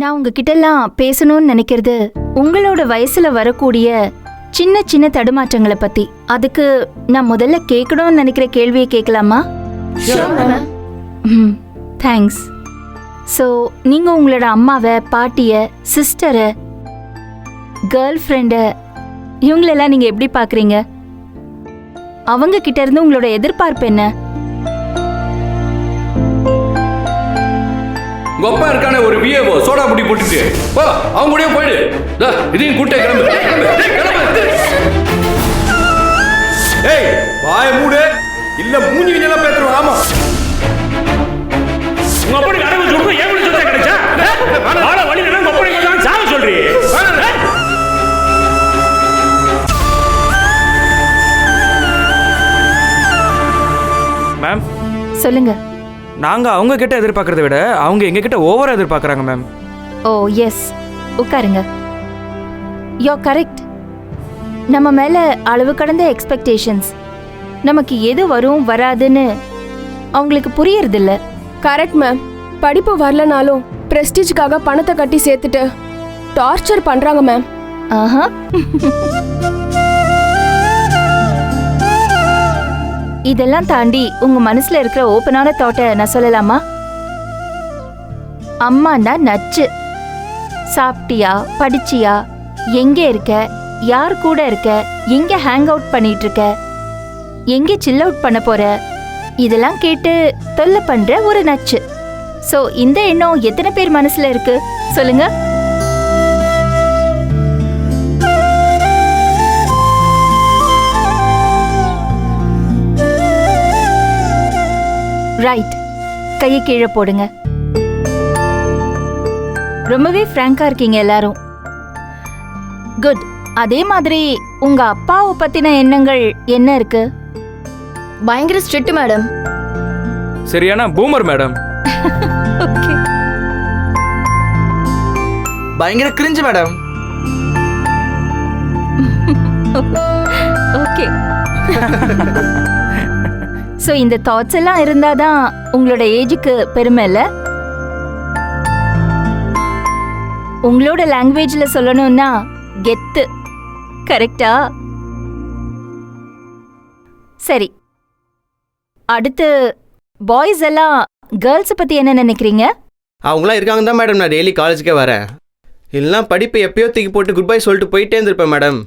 நான் உங்ககிட்டலாம் பேசணும்னு நினைக்கிறது உங்களோட வயசுல வரக்கூடிய சின்ன சின்ன தடுமாற்றங்களை பத்தி. அதுக்கு நான் முதல்ல கேட்கணும்னு நினைக்கிற கேள்வியை கேட்கலாமா? தேங்க்ஸ். ஸோ நீங்க உங்களோட அம்மாவை, பாட்டிய, சிஸ்டரை, கேர்ள் ஃப்ரெண்டை இவங்களெல்லாம் நீங்க எப்படி பாக்குறீங்க? அவங்க கிட்ட இருந்து உங்களோட எதிர்பார்ப்பு என்ன? கொப்பா இருக்கானே ஒரு விஏஓ சோடா புடி போட்டுட்டு போ, அவங்க கூடயே போயிடு. இதையும் கூட்டே கிளம்பு. ஏய் வாய மூடு, இல்ல மூஞ்சி கிஞ்சலாம் பேத்துறோம். ஆமா உங்க அப்படி அடவு சொல்ற ஏன் சொல்ற கிடைச்சா வாழ வழி என்ன உங்க அப்படி கொஞ்சம் சாவ சொல்றீ? மேம் சொல்லுங்க. நாங்க அவங்க கிட்ட எதிர்பார்க்கறத விட அவங்க எங்க கிட்ட ஓவரா எதிர்பார்க்கறாங்க மேம். ஓ எஸ், உட்காருங்க. You correct. நம்ம மேல அளவு கடந்த எக்ஸ்பெக்டேஷன்ஸ். நமக்கு எது வரும் வராதுன்னு அவங்களுக்கு புரியறதில்ல. Correct ma'am. படிப்பு வரலனாலும் பிரஸ்டீஜ்க்காக பணத்தை கட்டி சேர்த்துட்டு டார்ச்சர் பண்றாங்க மேம். ஆஹா. இதெல்லாம் தாண்டி உங்க மனசுல இருக்கிற ஓப்பனான தாட்டை நான் சொல்லலாமா? அம்மானா நச்சு. சாப்பிட்டியா, படிச்சியா, எங்க இருக்க, யார் கூட இருக்க, எங்க ஹேங் அவுட் பண்ணிட்டு இருக்க, எங்க சில் அவுட் பண்ண போற, இதெல்லாம் கேட்டு தொல்லை பண்ற ஒரு நச்சு. சோ இந்த எண்ணம் எத்தனை பேர் மனசுல இருக்கு சொல்லுங்க? ரைட். கையை கீழே போடுங்க. ரொம்பவே ஃப்ராங்கா இருக்கீங்க எல்லாரும். குட். அதே மாதிரி உங்க அப்பாவை பத்தின எண்ணங்கள் என்ன இருக்கு? பயங்கர ஸ்ட்ரிக்ட் மேடம். சரியான பூமர் மேடம். ஓகே. பயங்கர கிரிஞ்சு மேடம். ஓகே. சோ இந்த தாட்ஸ் எல்லாம் இருந்தாதான் உங்களோட ஏஜுக்கு பெருமை இல்ல? உங்களோட லாங்குவேஜ்ல சொல்லணும்னா கெத்து. கரெக்டா? சரி, அடுத்து பாய்ஸ் எல்லாம் கேர்ள்ஸ் பத்தி என்ன நினைக்கிறீங்க? அவங்களாம் இருக்காங்க தான் மேடம். நான் டெய்லி காலேஜுக்கே வரேன். இல்லைனா படிப்பு எப்பயோ தூக்கி போட்டு குட் பை சொல்லிட்டு போயிட்டே இருந்திருப்பேன் மேடம்.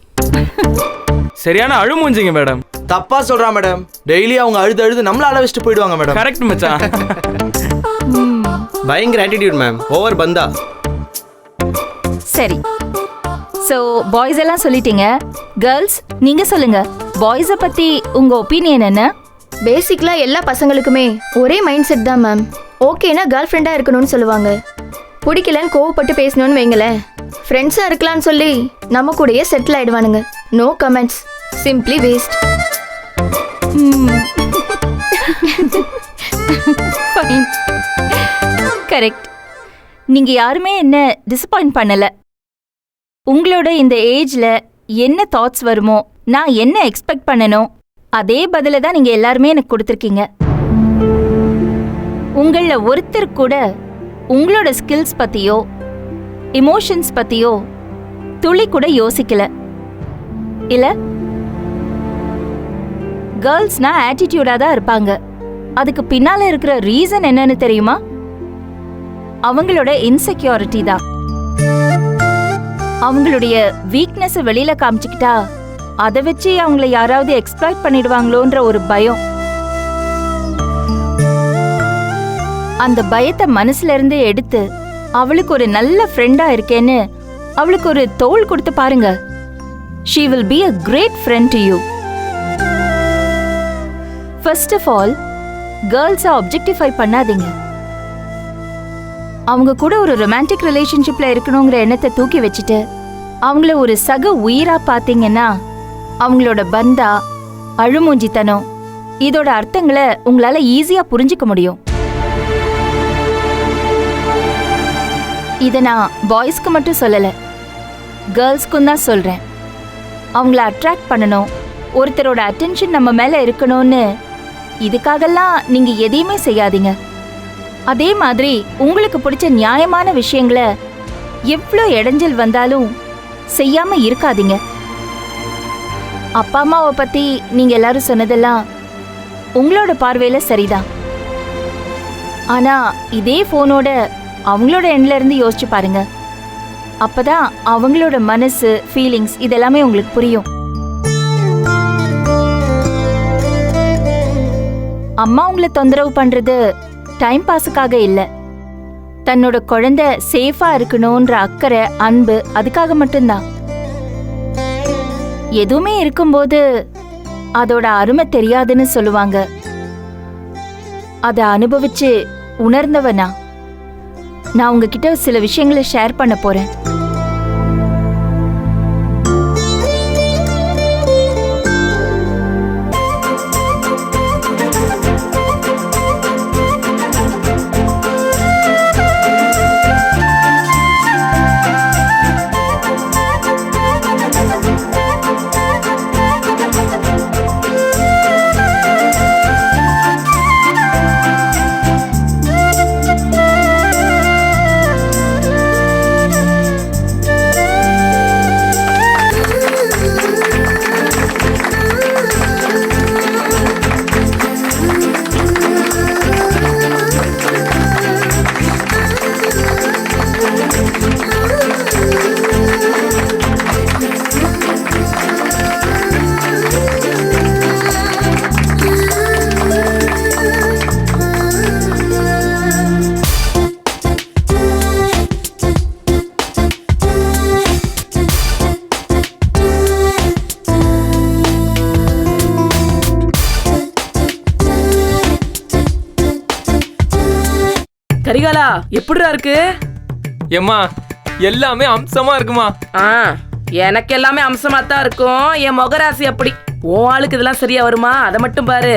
சரியான அழுமூஞ்சிங்க மேடம். தப்பா சொல்றா மேடம். டெய்லி அவங்க அழுது நம்மள அழ வச்சுட்டு போயிடுவாங்க மேடம். கரெக்ட் மச்சான். பயங்கர ஆட்டிடியூட் மேம். ஓவர் பந்தா. சரி, சோ பாய்ஸ் எல்லாம் சொல்லிட்டீங்க. கேர்ள்ஸ் நீங்க சொல்லுங்க. பாய்ஸை பத்தி உங்க ஒப்பீனியன் என்ன? பேசிக்கலா எல்லா பசங்களுக்குமே ஒரே மைண்ட் செட் தான் மேம். ஓகேனா கேர்ள் ஃப்ரெண்டா இருக்கணும்னு சொல்லுவாங்க. பிடிக்கலன்னு கோவப்பட்டு பேசணும்னு வைங்களேன், ஃப்ரெண்ட்ஸா இருக்கலாம்னு சொல்லி நம்ம கூடயே செட்டில் ஆயிடுவானுங்க. No comments. Simply waste. Correct. நீங்க யாருமே என்ன டிசப்பாயிண்ட் பண்ணல. உங்களோட இந்த ஏஜ்ல என்ன தாட்ஸ் வருமோ, நான் என்ன எக்ஸ்பெக்ட் பண்ணணும், அதே பதில தான் நீங்க எல்லாருமே எனக்கு கொடுத்துருக்கீங்க. உங்கள ஒருத்தர் கூட உங்களோட ஸ்கில்ஸ் பத்தியோ இமோஷன்ஸ் பத்தியோ துளி கூட யோசிக்கல இல்ல? கேர்ள்ஸ்னா ஆட்டிடியூடா தான் இருப்பாங்க. அதுக்கு பின்னால இருக்கிற ரீசன் என்னன்னு தெரியுமா? அவங்களோட இன்செக்யூரிட்டி தான். அவங்களுடைய வீக்னஸ் வெளியில காமிச்சுக்கிட்டா அதை வச்சு அவங்கள யாராவது எக்ஸ்ப்ளாய்ட் பண்ணிடுவாங்களோன்ற ஒரு பயம். அந்த பயத்தை மனசுல இருந்து எடுத்து அவளுக்கு ஒரு நல்ல ஃப்ரெண்டா இருக்கேன்னு அவளுக்கு ஒரு தோள் கொடுத்து பாருங்க. She will be a great friend to you. First of all, girls objectify பண்ணாதீங்க. அவங்க கூட ஒரு ரொமான்டிக் ரிலேஷன்ஷிப்ல இருக்கணுங்கிற எண்ணத்தை தூக்கி வச்சுட்டு அவங்கள ஒரு சக உயிரா பாத்தீங்கன்னா அவங்களோட பந்தா, அழுமூஞ்சித்தனம், இதோட அர்த்தங்களை உங்களால ஈஸியா புரிஞ்சுக்க முடியும். இதை நான் பாய்ஸ்க்கு மட்டும் சொல்லல, கேர்ள்ஸ்க்கும் தான் சொல்றேன். அவங்கள அட்ராக்ட் பண்ணணும், ஒருத்தரோட அட்டென்ஷன் நம்ம மேல இருக்கணும்னு இதுக்காகலாம் நீங்க எதையுமே செய்யாதீங்க. அதே மாதிரி உங்களுக்கு பிடிச்ச நியாயமான விஷயங்களை எவ்வளோ இடைஞ்சல் வந்தாலும் செய்யாம இருக்காதீங்க. அப்பா அம்மாவை பத்தி நீங்க எல்லாரும் சொன்னதெல்லாம் உங்களோட பார்வையில சரிதான். ஆனா இதே போனோட அவங்களோட எண்ட்ல இருந்து யோசிச்சு பாருங்க. அப்பதான் அவங்களோட மனசு, ஃபீலிங்ஸ் இதெல்லாமே உங்களுக்கு புரியும். அம்மா உங்களை தொந்தரவு பண்றது டைம் பாஸுக்காக இல்ல, தன்னோட குழந்தை சேஃபா இருக்கணும்ன்ற அக்கறை, அன்பு, அதுக்காக மட்டும்தான். எதுவுமே இருக்கும்போது அதோட அருமை தெரியாதுன்னு சொல்லுவாங்க. அதை அனுபவிச்சு உணர்ந்தவனா நான் உங்ககிட்ட சில விஷயங்களை ஷேர் பண்ண போறேன். கரிகாலா, எப்படிடா இருக்கு? ஏம்மா எல்லாமே அம்சமா இருக்குமா? எனக்கு எல்லாமே அம்சமா தான் இருக்கும். என் முகராசி அப்படி. உன் ஆளுக்கு இதெல்லாம் சரியா வருமா? அதை மட்டும் பாரு.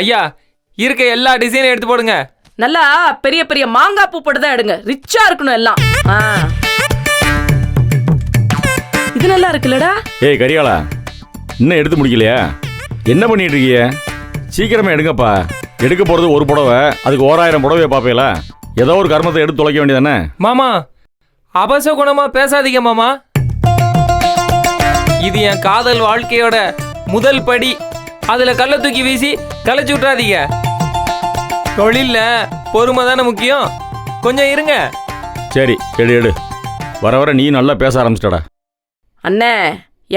ஐயா, இருக்க எல்லா டிசைனும் எடுத்து போடுங்க. நல்லா பெரிய பெரிய மாங்காய் பூ போட்டு தான் எடுங்க. ரிச்சா இருக்கணும் எல்லாம். இது நல்லா இருக்குல்லடா? ஏய் கரிகாலா, இன்னும் எடுத்து முடிக்கலையா? என்ன பண்ணிட்டு இருக்கீங்க? சீக்கிரமே எடுங்கப்பா. எடுக்க போறது ஒரு புடவை, அதுக்கு 1000 புடவையை பாப்பீங்களா? ஏதோ ஒரு கர்மத்தை எடுத்து தொலைக்க வேண்டியதானே? மாமா, அபசகுணமா பேசாதீங்க மாமா. இது என் காதல் வாழ்க்கையோட முதல் படி. அதுல கள்ள தூக்கி வீசி களைச்சு விட்டுறாதீங்க. தொழில்ல பொறுமை தானே முக்கியம். கொஞ்சம் இருங்க. சரி, எடு எடு. வர வர நீ நல்லா பேச ஆரம்பிச்சிட்டடா. அண்ணே,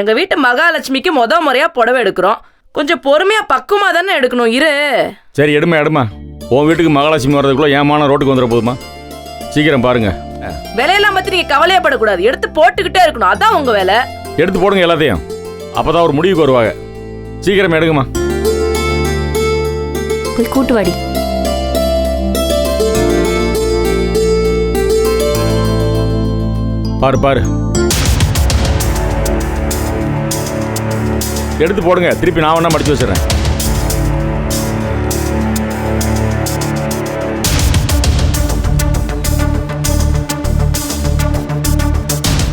எங்க வீட்டு மகாலட்சுமிக்கு முறையா புடவை எடுக்கிறோம். கொஞ்சம் பொறுமையா பக்குவமா தானே எடுக்கணும். இரு. சரி, எடுமா எடுமா. உன் வீட்டுக்கு மகாலட்சுமி வர்றதுக்குள்ள ஏமான ரோட்டுக்கு வந்துட போதுமா? சீக்கிரம் பாருங்க. விலையெல்லாம் பத்தி நீங்க கவலையப்படக்கூடாது. எடுத்து போட்டுக்கிட்டே இருக்கணும். அதான் உங்க வேலை. எடுத்து போடுங்க எல்லாத்தையும். அப்பதான் ஒரு முடிவுக்கு வருவாங்க. சீக்கிரம் எடுங்கம்மா. போய் கூட்டு வாடி. பாரு பாரு, எடுத்து போடுங்க. திருப்பி நான் வேணா மடிச்சு வச்சிடறேன்.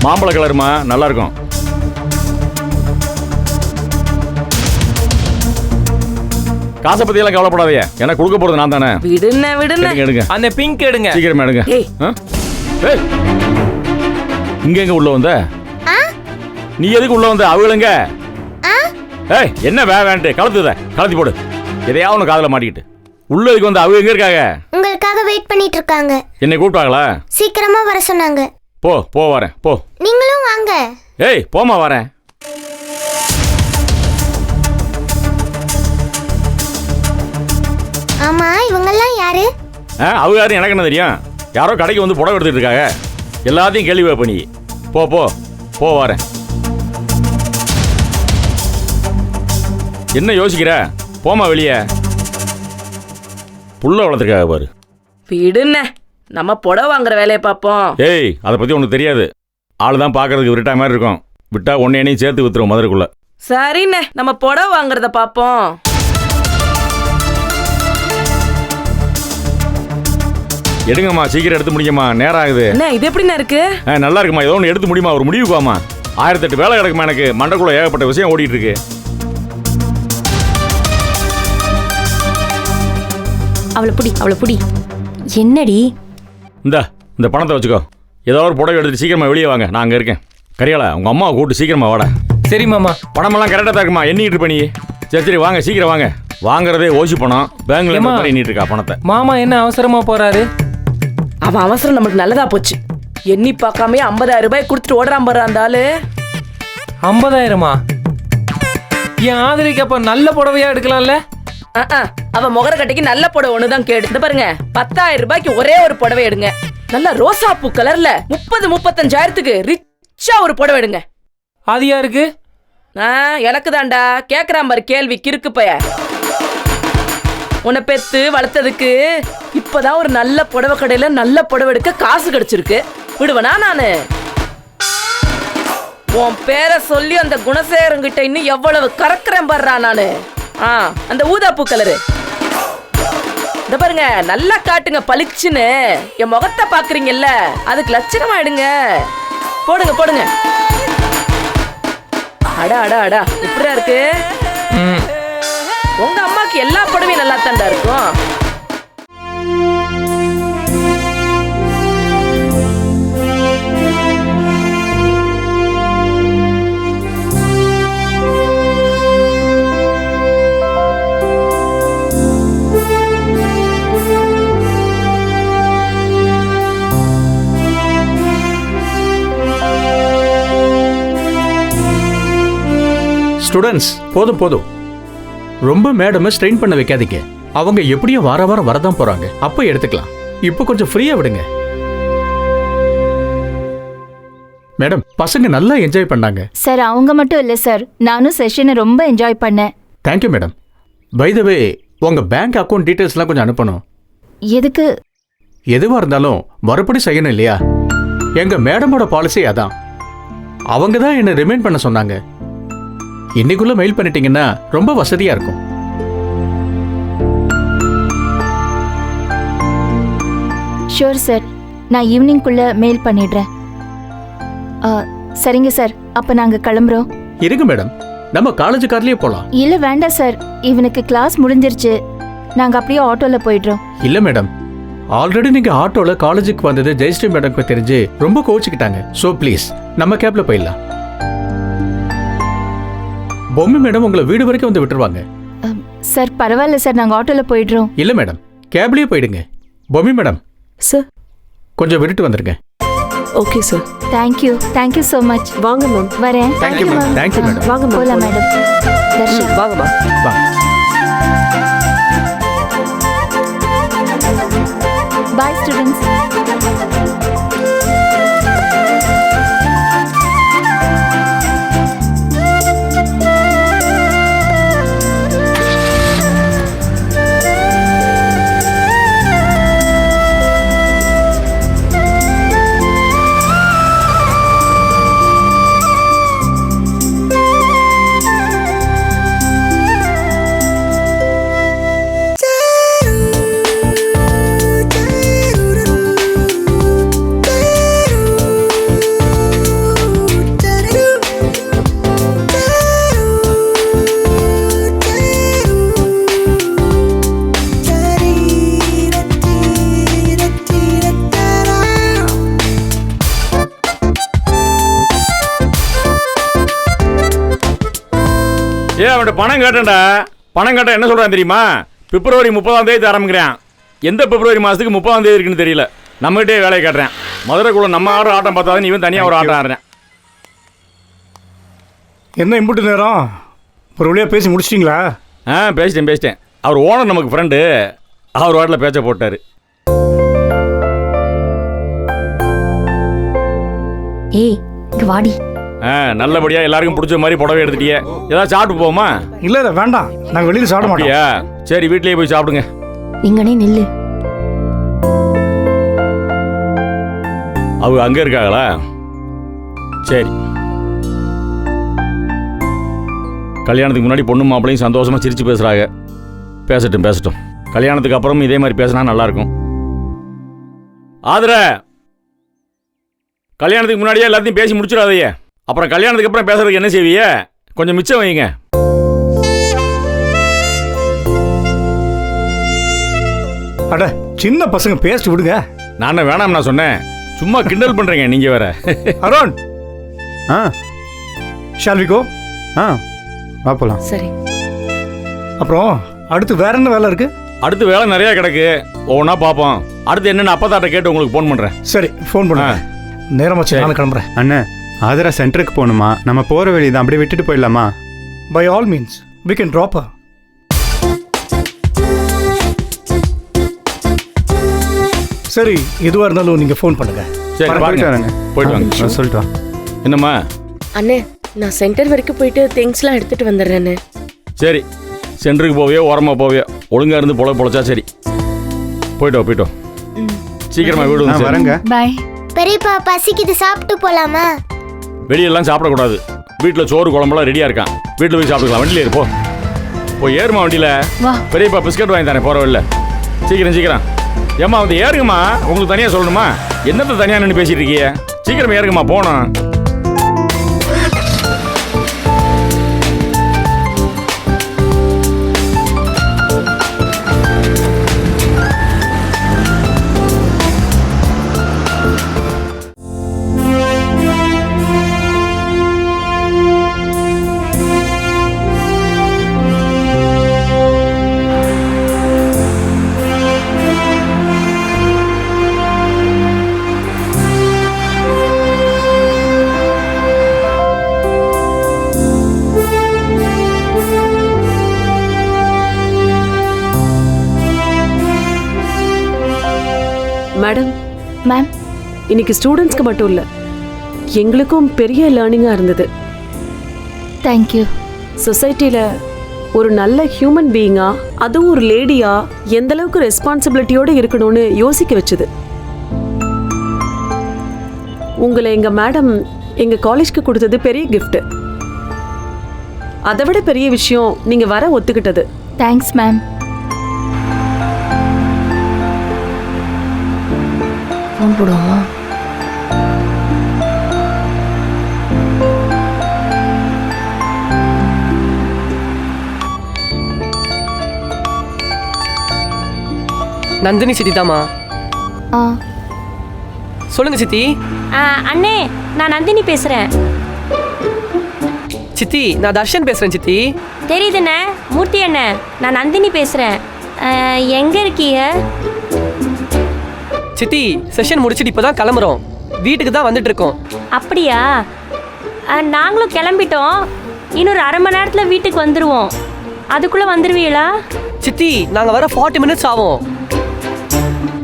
மாம்பழ கலருமா, நல்லா இருக்கும். காசை பத்தி எல்லாம் கவலைப்படாதீங்க. எனக்கு கொடுக்க போறது நான் தானே. விடுன விடுன. எடுங்க. அந்த பிங்க் எடுங்க. சீக்கிரமா எடுங்க. இங்க எங்க உள்ள வந்த? நீ எதுக்கு உள்ள வந்த? அவளுங்க. ஏய், என்ன வேண்டாம், கலத்தி போடு. எதையாவது ஒன்று காதல மாட்டிக்கிட்டு உள்ளதுக்கு வந்து அவங்க எங்க இருக்காங்க? உங்களுக்காக வெயிட் பண்ணிட்டு இருக்காங்க. என்னை கூப்பிட்டாங்களா? சீக்கிரமா வர சொன்னாங்க. போ வரேன். போ. நீங்களும் வாங்க. ஏய், போமா வரேன். ஆமா, இவங்கெல்லாம் யாரு? அவங்க யாரும் எனக்கு என்ன தெரியும்? யாரோ கடைக்கு வந்து புடவை எடுத்துட்டு இருக்காங்க. எல்லாத்தையும் கேள்வி பண்ணி. போ வரேன். என்ன யோசிக்கிற? போமா வெளியே. புள்ள வளர்த்துருக்காங்க பாரு. விடுன, நம்ம புடவை வாங்குற வேலையை பார்ப்போம். ஏய், அதை பத்தி உனக்கு தெரியாது. ஆளு தான் பாக்குறதுக்கு விட்டா மாதிரி இருக்கும். விட்டா ஒன்னையும் சேர்த்து வித்துரும் மதுரைக்குள்ள. சரிண்ணே, நம்ம புடவை வாங்குறத பார்ப்போம். எடுங்கம்மா, சீக்கிரம் எடுத்து முடியுமா, நேரம் ஆகுது. என்ன இது எப்படிண்ணே இருக்கு? நல்லா இருக்குமா, ஏதோ ஒன்று எடுத்து முடியுமா, ஒரு முடிவுக்கு வாமா. 1008 வேலை கிடக்குமா, எனக்கு மண்டக்குள்ள ஏகப்பட்ட விஷயம் ஓடிட்டு இருக்கு. அவளை புடி என்னடி? இந்த பணத்தை வச்சுக்கோ. ஏதோ ஒரு புடவை எடுத்துட்டு சீக்கிரமா வெளியே வாங்க, நான் அங்கே இருக்கேன். கரியாளா, உங்க அம்மாவை கூப்பிட்டு சீக்கிரமா வாடா. சரி மாமா. பணமெல்லாம் கரெக்டாக தான் இருக்குமா? எண்ணிட்டு இருப்ப நீ. சரி வாங்க, சீக்கிரம் வாங்க. வாங்குறதே ஓசி பணம், பேங்க்ல எண்ணிட்டு இருக்கா பணத்தை. மாமா என்ன அவசரமா போறாரு? அவன் அவசரம் நமக்கு நல்லதா போச்சு. எண்ணி பார்க்காம 50,000 ரூபாய் கொடுத்துட்டு ஓடுறான் பாரு அந்த ஆளு. 50,000மா? என் ஆதரிக்கு அப்ப நல்ல புடவையா எடுக்கலாம்ல? அவன் முகர கட்டைக்கு நல்ல புடவை ஒண்ணுதான் கேடு. இந்த பாருங்க, 10,000 ரூபாய்க்கு ஒரே ஒரு புடவை எடுங்க. நல்ல ரோசா பூ கலர்ல 30-35,000க்கு ரிச்சா ஒரு புடவை எடுங்க. அது யாருக்கு? எனக்கு தாண்டா. கேக்குறான் பாரு கேள்வி கிறுக்கு பைய. உன்னை பெத்து வளர்த்ததுக்கு இப்பதான் ஒரு நல்ல புடவை கடையில நல்ல புடவை எடுக்க காசு கிடைச்சிருக்கு. விடுவனா நானு? உன் பேரை சொல்லி அந்த குணசேகரங்கிட்ட இன்னும் எவ்வளவு கறக்குறேன் பாடுறா நானு. அந்த ஊதாப்பூ கலரு இந்த பாருங்க, நல்லா காட்டுங்க பளிச்சுன்னு. என் முகத்தை பாக்குறீங்கல்ல, அதுக்கு லட்சணமா எடுங்க. போடுங்க போடுங்க. அடா அடா அடா, இப்படியா இருக்கு? உங்க அம்மாக்கு எல்லா புடவையும் நல்லா தாண்டா இருக்கும். ஸ்டூடெண்ட்ஸ், போதும் ரொம்ப மேடமை ஸ்ட்ரெயின் பண்ண வைக்காதீங்க. அவங்க எப்படியும் வார வாரம் வரதான் போறாங்க, அப்போ எடுத்துக்கலாம். இப்போ கொஞ்சம் ஃப்ரீயா விடுங்க. மேடம், பசங்க நல்லா என்ஜாய் பண்ணாங்க. சார் அவங்க மட்டும் இல்லை சார், நானும் செஷனை ரொம்ப என்ஜாய் பண்ணேன். Thank you madam. பை த வே, உங்க பேங்க் அக்கௌண்ட் டீட்டெயில்ஸ்லாம் கொஞ்சம் அனுப்பணும். எதுக்கு? எதுவா இருந்தாலும் மறுபடி செய்யணும் இல்லையா? எங்க மேடமோட பாலிசி அதான். அவங்க தான் என்ன ரிமைண்ட் பண்ண சொன்னாங்க. இன்னைக்குள்ள மெயில் பண்ணிட்டீங்கன்னா ரொம்ப வசதியா இருக்கும். ஷூர் சார், நான் ஈவினிங்குள்ள மெயில் பண்ணிடுறேன். சரிங்க சார், அப்ப நாங்க கிளம்புறோம். இருங்க மேடம், நம்ம காலேஜ் கார்லயே போலாம். இல்ல வேண்டாம் சார், இவனுக்கு கிளாஸ் முடிஞ்சிருச்சு. நாங்க அப்படியே ஆட்டோல போயிடுறோம். இல்ல மேடம், ஆல்ரெடி நீங்க ஆட்டோல காலேஜுக்கு வந்தது ஜெயஸ்ரீ மேடம்க்கு தெரிஞ்சு ரொம்ப கோவிச்சுக்கிட்டாங்க. சோ ப்ளீஸ் நம்ம கேப்ல போயிடலாம். பொம்மை மேடம் உங்களை வீடு வரைக்கும் வந்து விட்டுருவாங்க. சார் பரவாயில்ல சார், நாங்க ஆட்டோல போயிடுறோம். இல்ல மேடம், கேப்லயே போயிடுங்க. பொம்மை மேடம் சார் கொஞ்சம் விட்டுட்டு வந்துருங்க. Okay sir. Thank you so much. வாங்க மேம். வரேன். Thank you madam. Thank you madam. வாங்க மேம். போலாம் மேடம். தர்ஷன் வாங்கம்மா. வா. பாய் ஸ்டூடெண்ட்ஸ். அவன்கிட்ட பணம் கேட்டேன்டா. பணம் கேட்டால் என்ன சொல்கிறான் தெரியுமா? பிப்ரவரி 30 ஆரம்பிக்கிறேன். எந்த பிப்ரவரி மாதத்துக்கு 30 இருக்குன்னு தெரியல. நம்மகிட்டே வேலையை காட்டுறேன். மதுரைக்குள்ள நம்ம ஆடுற ஆட்டம் பார்த்தா இவன் தனியாக ஒரு ஆட்டம் ஆடுறேன். என்ன இம்புட்டு நேரம்? ஒரு வழியாக பேசி முடிச்சிட்டிங்களா? பேசிட்டேன். அவர் ஓனர் நமக்கு ஃப்ரெண்டு. அவர் வாட்டில் பேச்ச போட்டார். ஏய் வாடி. நல்லபடியா எல்லாருக்கும் பிடிச்ச மாதிரி புடவை எடுத்துட்டியே. ஏதாவது சாப்பிட்டு போமா? இல்ல வேண்டாம், நாங்க வெளியில சாப்பிட மாட்டோம். சரி, வீட்லயே போய் சாப்பிடுங்க. இங்கனே நில்லு. அவங்க அங்க இருக்காங்களா? சரி. கல்யாணத்துக்கு முன்னாடி பொண்ணு மாப்பிளையும் சந்தோஷமா சிரிச்சு பேசுறாங்க. பேசட்டும். கல்யாணத்துக்கு அப்புறம் இதே மாதிரி பேசினா நல்லா இருக்கும். ஆதர, கல்யாணத்துக்கு முன்னாடியே எல்லாத்தையும் பேசி முடிச்சிடாதீங்க. அப்புறம் கல்யாணத்துக்கு அப்புறம் பேசுறதுக்கு என்ன செய்வீங்க? கொஞ்சம் மிச்சம் வைங்க. அட சின்ன பசங்க பேசிட்டு விடுங்க. நானே வேணாம் நான் சொன்னேன், சும்மா கிண்டல் பண்றீங்க நீங்க வேற. Arun, shall we go? வா போலாம். சரி. அப்புறம் அடுத்து வேற என்ன வேலை இருக்கு? அடுத்து வேலை நிறைய கிடக்கு, ஒவ்வொன்றா பார்ப்போம். அடுத்து என்னென்ன அப்பதாட்ட கேட்டு உங்களுக்கு ஃபோன் பண்றேன். சரி, ஃபோன் பண்ணுங்க. நேரமாச்சு, நான் கிளம்புறேன். அண்ணே, ஆதரா சென்டருக்கு போகணுமா? நம்ம போற வழிதான், அப்படியே விட்டுட்டு போயிடலாமா? By all means we can drop her. சரி, எதுவா இருந்தாலும் நீங்க ஃபோன் பண்ணுங்க. சரி, போயிட்டு வரேங்க. போயிட்டு வாங்க. சொல்லிட்டு வா. என்னம்மா? அண்ணே, நான் சென்டர் வரைக்கும் போயிட்டு திங்ஸ்லாம் எடுத்துட்டு வந்துடுறேன்னு. சரி, சென்டருக்கு போவியோ ஓரமாக போவியோ, ஒழுங்கா இருந்து பொழைச்சா சரி. போயிட்டோ சீக்கிரமா வீடு வந்து வரேங்க. பாய். பெரியப்பா பசிக்குது, சாப்பிட்டு போலாமா? வெளியெல்லாம் சாப்பிடக்கூடாது. வீட்டில் சோறு குழம்புலாம் ரெடியாக இருக்கான், வீட்டில் போய் சாப்பிட்டுக்கலாம். வண்டியில் ஏறு, போய் ஏறுமா வண்டியில். பெரியப்பா பிஸ்கட் வாங்கி தானே போகிற வழியில். சீக்கிரம் ஏம்மா வந்து ஏறுங்கம்மா. உங்களுக்கு தனியாக சொல்லணுமா? என்னத்தை தனியாக நின்று பேசிட்டு இருக்கீங்க? சீக்கிரமா ஏறுங்கம்மா, போகணும். மேடம், மேம், இன்னைக்கு ஸ்டூடெண்ட்ஸ்க்கு மட்டும் இல்லை, எங்களுக்கும் பெரிய லேர்னிங்காக இருந்தது. தேங்க்யூ. சொசைட்டியில் ஒரு நல்ல ஹியூமன் பீயிங்கா, அதுவும் ஒரு லேடியா எந்த அளவுக்கு ரெஸ்பான்சிபிலிட்டியோடு இருக்கணும்னு யோசிக்க வச்சுது. உங்களை எங்கள் மேடம் எங்கள் காலேஜ்க்கு கொடுத்தது பெரிய கிஃப்ட். அதை விட பெரிய விஷயம் நீங்கள் வர ஒத்துக்கிட்டது. Thanks ma'am. ஃபோன் போடுவோமா? நந்தினி சித்தி தாமா? சொல்லுங்க சித்தி. அண்ணே, நான் நந்தினி பேசுறேன். சித்தி, நான் தர்ஷன் பேசுறேன் சித்தி. தெரியுதுண்ணே, மூர்த்தி அண்ணே, நான் நந்தினி பேசுறேன். எங்க இருக்கீங்க? சித்தி, செஷன் முடிச்சுட்டு இப்பதான் கிளம்புறோம், வீட்டுக்கு தான் வந்துட்டு இருக்கோம். அப்படியா? நாங்களும் கிளம்பிட்டோம், இன்னொரு அரை மணி நேரத்துல வீட்டுக்கு வந்துருவோம். அதுக்குள்ள வந்துருவீங்களா? சித்தி, நாங்க வர 40 மினிட்ஸ் ஆகும்,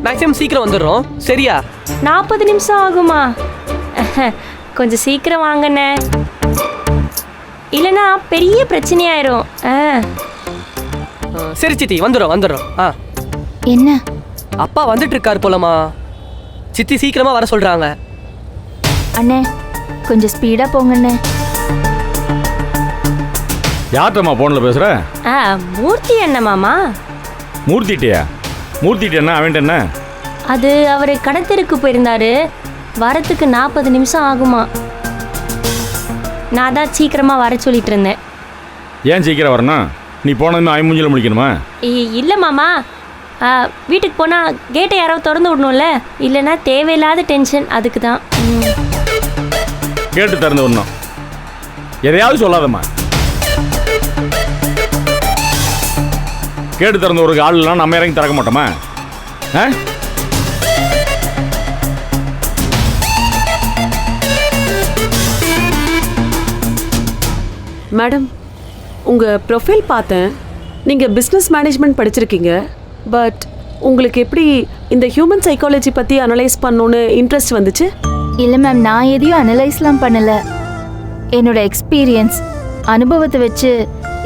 மேக்ஸிமம் சீக்கிரம் வந்துடுறோம். சரியா? 40 நிமிஷம் ஆகுமா? கொஞ்சம் சீக்கிரம் வாங்கண்ணே, இல்லைன்னா பெரிய பிரச்சனையாயிரும். சரி சித்தி, வந்துடுறோம். என்ன? அப்பா வந்துட்டு இருக்காரு போலமா, சித்தி சீக்கிரமா வர சொல்றாங்க. அண்ணே, கொஞ்சம் ஸ்பீடா போங்கண்ணே. யார்கிட்டம்மா போன்ல பேசுற? மூர்த்தி என்ன மாமா? மூர்த்திட்டியா? மூர்த்திட்டு என்ன, அவன்ட்டு என்ன? அது அவர் கடத்தருக்கு போயிருந்தாரு, வரத்துக்கு 40 நிமிஷம் ஆகுமா. நான் தான் சீக்கிரமா வர சொல்லிட்டு இருந்தேன். ஏன் சீக்கிரம் வரணும்? நீ போனதுமே ஐமூஞ்சில முடிக்கணுமா? இல்லை மாமா, வீட்டுக்கு போனால் கேட்டை யாராவது திறந்து விடணும்ல, இல்லைன்னா தேவையில்லாத டென்ஷன், அதுக்கு தான். கேட்டு திறந்து விடணும், எதையாவது சொல்லாதம்மா. கேட்டு திறந்து ஒரு ஆள்லாம் நம்ம இறங்கி திறக்க மாட்டோமா? மேடம், உங்கள் ப்ரொஃபைல் பார்த்தேன், நீங்கள் பிஸ்னஸ் மேனேஜ்மெண்ட் படிச்சிருக்கீங்க. பட் உங்களுக்கு எப்படி இந்த ஹியூமன் சைக்காலஜி பற்றி அனலைஸ் பண்ணணுன்னு இன்ட்ரெஸ்ட் வந்துச்சு? இல்லை மேம், நான் எதையும் அனலைஸ்லாம் பண்ணலை. என்னோட எக்ஸ்பீரியன்ஸ், அனுபவத்தை வச்சு,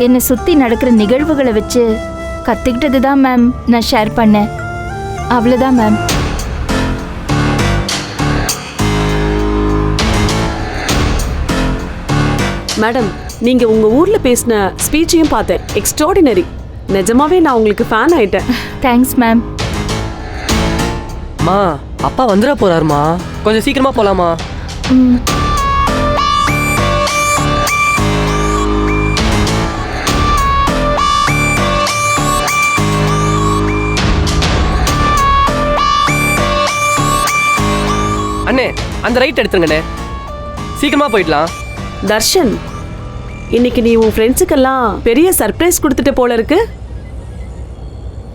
என்னை சுற்றி நடக்கிற நிகழ்வுகளை வச்சு கற்றுக்கிட்டது தான் மேம் நான் ஷேர் பண்ணேன். அவ்வளோதான் மேம். மேடம், நீங்கள் உங்கள் ஊரில் பேசின ஸ்பீச்சையும் பார்த்தேன், எக்ஸ்ட்ராடினரி. நிஜமாவே நான் உங்களுக்கு ஃபேன் ஆயிட்டேன். Thanks ma'am. மா, அப்பா வந்துட போறாருமா, கொஞ்சம் சீக்கிரமா போலாமா? அந்த ரைட் எடுத்துருங்கண்ணே, சீக்கிரமா போயிடலாம். தர்ஷன், இன்னைக்கு நீ உன் ஃப்ரெண்ட்ஸுக்கெல்லாம் பெரிய சர்ப்ரைஸ் கொடுத்துட்டு போல இருக்கு.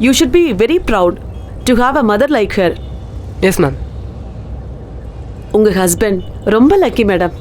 You should be very proud to have a mother like her. Yes ma'am. உங்க ஹஸ்பண்ட் ரொம்ப லக்கி மேடம்.